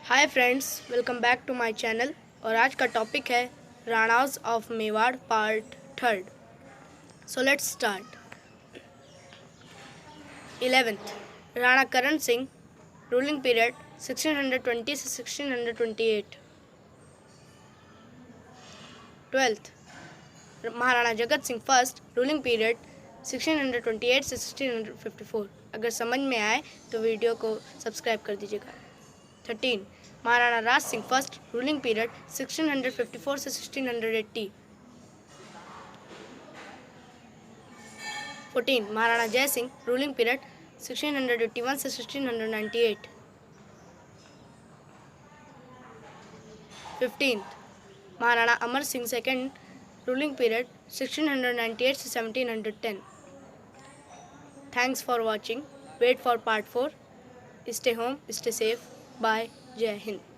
Hi friends, welcome back to my channel. और आज का टॉपिक है Ranas of Mewar part third. So let's start. 11th Rana Karan Singh, ruling period 1620 से 1628। 12th Maharana Jagat Singh first, ruling period 1628 से 1654। अगर समझ में आए तो वीडियो को सब्सक्राइब कर दीजिएगा। 13 Maharana Raj Singh first, ruling period 1654 से 1680। 14 महाराणा जय सिंह, रूलिंग पीरियड 1681 से 1698। 15 Maharana Amar Singh second, ruling period 1698 से 1710। Thanks for watching. Wait for part 4. Stay home, stay safe. Bye. Jai Hind.